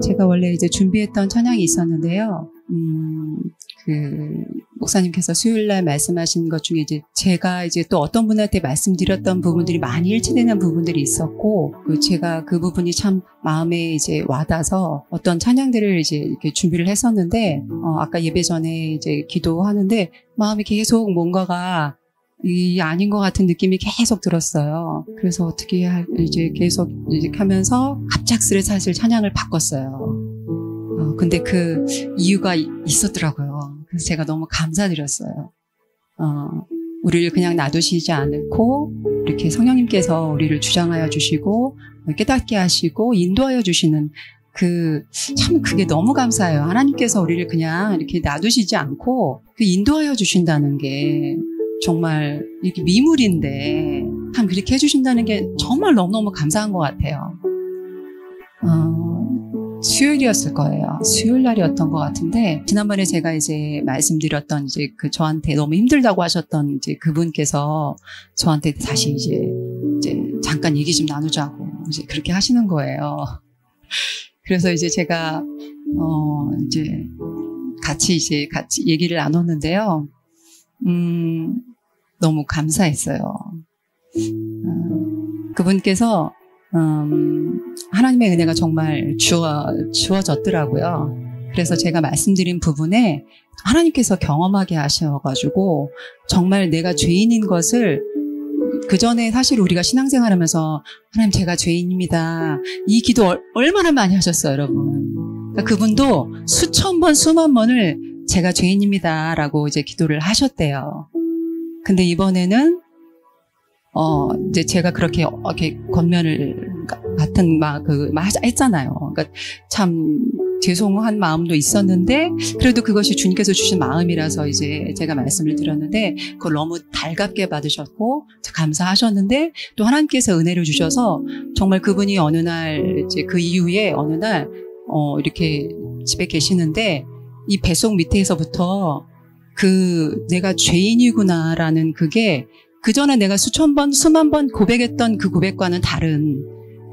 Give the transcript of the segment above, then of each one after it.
제가 원래 이제 준비했던 찬양이 있었는데요. 목사님께서 수요일날 말씀하신 것 중에 제가 또 어떤 분한테 말씀드렸던 부분들이 많이 일치되는 부분들이 있었고, 제가 그 부분이 참 마음에 와닿아서 어떤 찬양들을 이렇게 준비를 했었는데, 아까 예배 전에 기도하는데 마음이 계속 뭔가가 이 아닌 것 같은 느낌이 계속 들었어요. 그래서 어떻게 계속 하면서 갑작스레 사실 찬양을 바꿨어요. 근데 그 이유가 있었더라고요. 그래서 제가 너무 감사드렸어요. 우리를 그냥 놔두시지 않고 이렇게 성령님께서 우리를 주장하여 주시고 깨닫게 하시고 인도하여 주시는 참 그게 너무 감사해요. 하나님께서 우리를 그냥 이렇게 놔두시지 않고 인도하여 주신다는 게 정말 이렇게 미물인데 참 그렇게 해주신다는 게 정말 너무너무 감사한 것 같아요. 수요일이었을 거예요. 수요일 날이었던 것 같은데, 지난번에 제가 말씀드렸던 저한테 너무 힘들다고 하셨던 그분께서 저한테 다시 잠깐 얘기 좀 나누자고 그렇게 하시는 거예요. 그래서 제가 같이 얘기를 나눴는데요. 너무 감사했어요. 그분께서 하나님의 은혜가 정말 주어졌더라고요. 그래서 제가 말씀드린 부분에 하나님께서 경험하게 하셔가지고 정말 내가 죄인인 것을, 그 전에 사실 우리가 신앙생활하면서 하나님 제가 죄인입니다, 이 기도 얼마나 많이 하셨어요, 여러분. 그러니까 그분도 수천 번 수만 번을 제가 죄인입니다 라고 기도를 하셨대요. 근데 이번에는 제가 그렇게 겉면을 같은 했잖아요. 그러니까 참 죄송한 마음도 있었는데, 그래도 그것이 주님께서 주신 마음이라서 제가 말씀을 드렸는데, 그걸 너무 달갑게 받으셨고, 감사하셨는데, 또 하나님께서 은혜를 주셔서, 정말 그분이 어느 날, 그 이후에 어느 날, 이렇게 집에 계시는데, 이 뱃속 밑에서부터 내가 죄인이구나라는 그게, 그 전에 내가 수천 번, 수만 번 고백했던 그 고백과는 다른,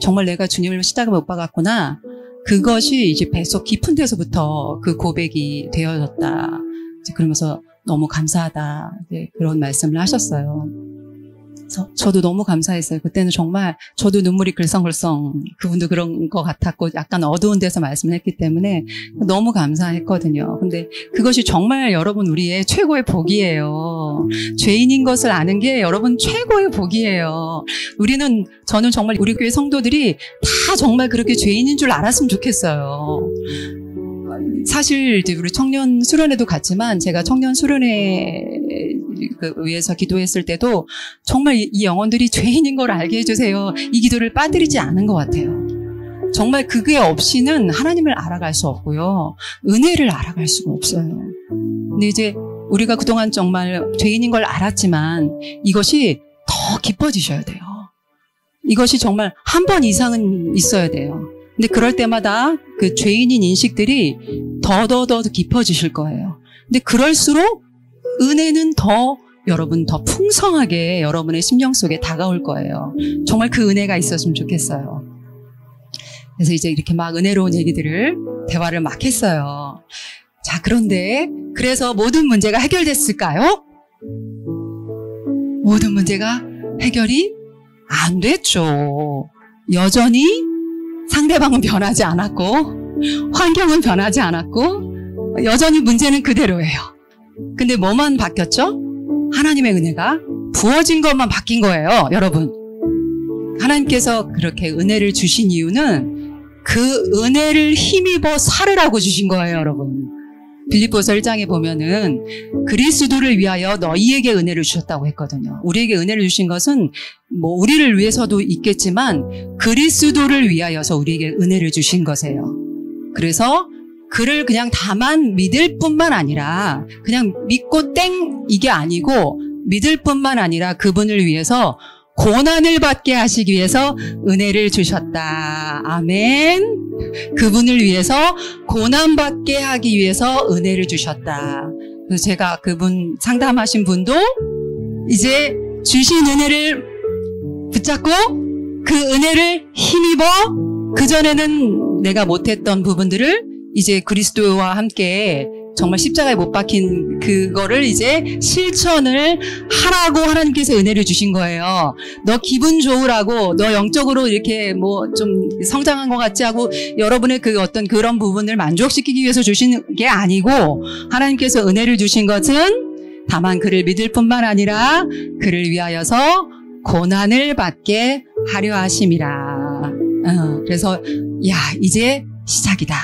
정말 내가 주님을 시작을 못 박았구나. 그것이 뱃속 깊은 데서부터 그 고백이 되어졌다. 그러면서 너무 감사하다. 그런 말씀을 하셨어요. 그래서 저도 너무 감사했어요. 그때는 정말 저도 눈물이 글썽글썽, 그분도 그런 것 같았고 약간 어두운 데서 말씀을 했기 때문에 너무 감사했거든요. 근데 그것이 정말 여러분 우리의 최고의 복이에요. 죄인인 것을 아는 게 여러분 최고의 복이에요. 저는 정말 우리 교회 성도들이 다 정말 그렇게 죄인인 줄 알았으면 좋겠어요. 사실 우리 청년 수련회도 갔지만, 제가 청년 수련회 위해서 기도했을 때도 정말 이 영혼들이 죄인인 걸 알게 해주세요, 이 기도를 빠뜨리지 않은 것 같아요. 정말 그게 없이는 하나님을 알아갈 수 없고요, 은혜를 알아갈 수가 없어요. 근데 우리가 그동안 정말 죄인인 걸 알았지만 이것이 더 깊어지셔야 돼요. 이것이 정말 한 번 이상은 있어야 돼요. 근데 그럴 때마다 그 죄인인 인식들이 더 깊어지실 거예요. 근데 그럴수록 은혜는 여러분 더 풍성하게 여러분의 심령 속에 다가올 거예요. 정말 그 은혜가 있었으면 좋겠어요. 그래서 이렇게 막 은혜로운 대화를 막 했어요. 자, 그래서 모든 문제가 해결됐을까요? 모든 문제가 해결이 안 됐죠. 여전히 상대방은 변하지 않았고, 환경은 변하지 않았고, 여전히 문제는 그대로예요. 근데 뭐만 바뀌었죠? 하나님의 은혜가 부어진 것만 바뀐 거예요, 여러분. 하나님께서 그렇게 은혜를 주신 이유는 그 은혜를 힘입어 살으라고 주신 거예요, 여러분. 빌립보서 1장에 보면은 그리스도를 위하여 너희에게 은혜를 주셨다고 했거든요. 우리에게 은혜를 주신 것은 우리를 위해서도 있겠지만 그리스도를 위하여서 우리에게 은혜를 주신 것이에요. 그래서 그를 그냥 다만 믿을 뿐만 아니라, 그냥 믿고 땡 이게 아니고 믿을 뿐만 아니라 그분을 위해서 고난을 받게 하시기 위해서 은혜를 주셨다. 아멘. 그분을 위해서 고난받게 하기 위해서 은혜를 주셨다. 그래서 제가 그분 상담하신 분도 이제 주신 은혜를 붙잡고 그 은혜를 힘입어 그전에는 내가 못했던 부분들을 이제 그리스도와 함께 정말 십자가에 못 박힌 그거를 이제 실천을 하라고 하나님께서 은혜를 주신 거예요. 너 기분 좋으라고, 너 영적으로 이렇게 뭐 좀 성장한 것 같지 하고 여러분의 그 어떤 그런 부분을 만족시키기 위해서 주신 게 아니고, 하나님께서 은혜를 주신 것은 다만 그를 믿을 뿐만 아니라 그를 위하여서 고난을 받게 하려 하심이라. 그래서 이제 시작이다.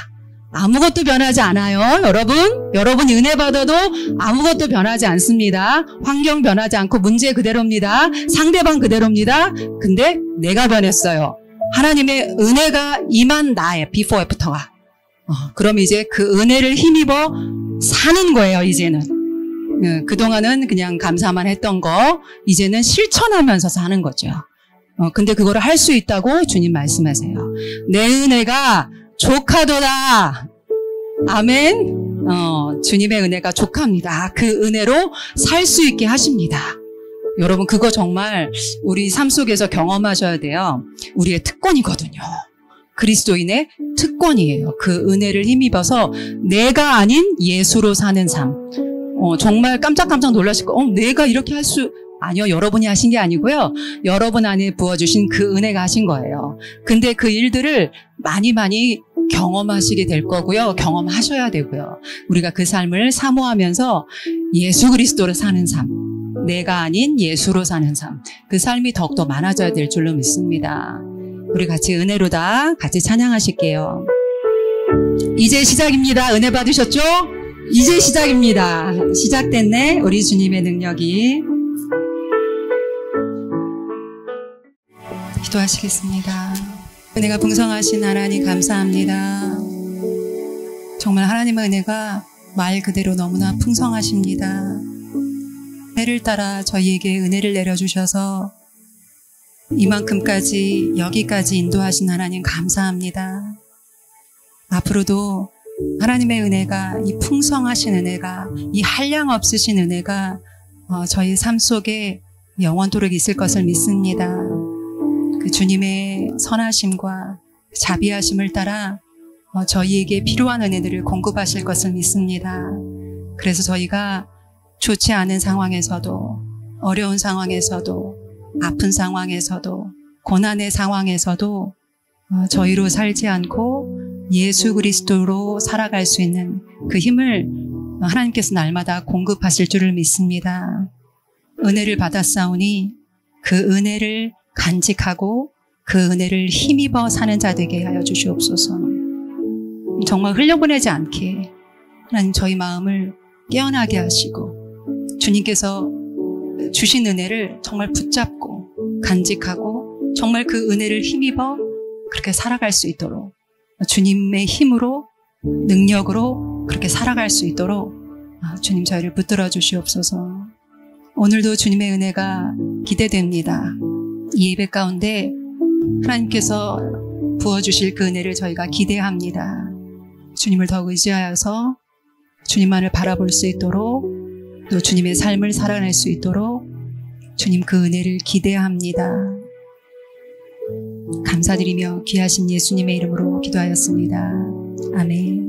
아무것도 변하지 않아요. 여러분 은혜 받아도 아무것도 변하지 않습니다. 환경 변하지 않고 문제 그대로입니다. 상대방 그대로입니다. 근데 내가 변했어요. 하나님의 은혜가 임한 나의 비포 애프터가. 그럼 이제 그 은혜를 힘입어 사는 거예요, 이제는. 그동안은 그냥 감사만 했던 거, 이제는 실천하면서 사는 거죠. 근데 그거를 할 수 있다고 주님 말씀하세요. 내 은혜가 족하도다. 아멘. 주님의 은혜가 족합니다. 그 은혜로 살 수 있게 하십니다. 여러분, 그거 정말 우리 삶 속에서 경험하셔야 돼요. 우리의 특권이거든요. 그리스도인의 특권이에요. 그 은혜를 힘입어서 내가 아닌 예수로 사는 삶. 정말 깜짝깜짝 놀라실 거. 내가 이렇게 할 수, 아니요. 여러분이 하신 게 아니고요. 여러분 안에 부어주신 그 은혜가 하신 거예요. 근데 그 일들을 많이 경험하시게 될 거고요. 경험하셔야 되고요. 우리가 그 삶을 사모하면서 예수 그리스도로 사는 삶. 내가 아닌 예수로 사는 삶. 그 삶이 더욱더 많아져야 될 줄로 믿습니다. 우리 같이 은혜로다. 같이 찬양하실게요. 이제 시작입니다. 은혜 받으셨죠? 이제 시작입니다. 시작됐네. 우리 주님의 능력이. 기도하시겠습니다. 은혜가 풍성하신 하나님 감사합니다. 정말 하나님의 은혜가 말 그대로 너무나 풍성하십니다. 해를 따라 저희에게 은혜를 내려주셔서 이만큼까지 여기까지 인도하신 하나님 감사합니다. 앞으로도 하나님의 은혜가, 이 풍성하신 은혜가, 이 한량 없으신 은혜가 저희 삶 속에 영원토록 있을 것을 믿습니다. 그 주님의 선하심과 자비하심을 따라 저희에게 필요한 은혜들을 공급하실 것을 믿습니다. 그래서 저희가 좋지 않은 상황에서도, 어려운 상황에서도, 아픈 상황에서도, 고난의 상황에서도 저희로 살지 않고 예수 그리스도로 살아갈 수 있는 그 힘을 하나님께서 날마다 공급하실 줄을 믿습니다. 은혜를 받았사오니 그 은혜를 간직하고 그 은혜를 힘입어 사는 자 되게 하여 주시옵소서. 정말 흘려보내지 않게 하나님 저희 마음을 깨어나게 하시고 주님께서 주신 은혜를 정말 붙잡고 간직하고 정말 그 은혜를 힘입어 그렇게 살아갈 수 있도록 주님의 힘으로 능력으로 그렇게 살아갈 수 있도록 주님 저희를 붙들어 주시옵소서. 오늘도 주님의 은혜가 기대됩니다. 이 예배 가운데 하나님께서 부어주실 그 은혜를 저희가 기대합니다. 주님을 더욱 의지하여서 주님만을 바라볼 수 있도록 또 주님의 삶을 살아낼 수 있도록 주님 그 은혜를 기대합니다. 감사드리며 귀하신 예수님의 이름으로 기도하였습니다. 아멘.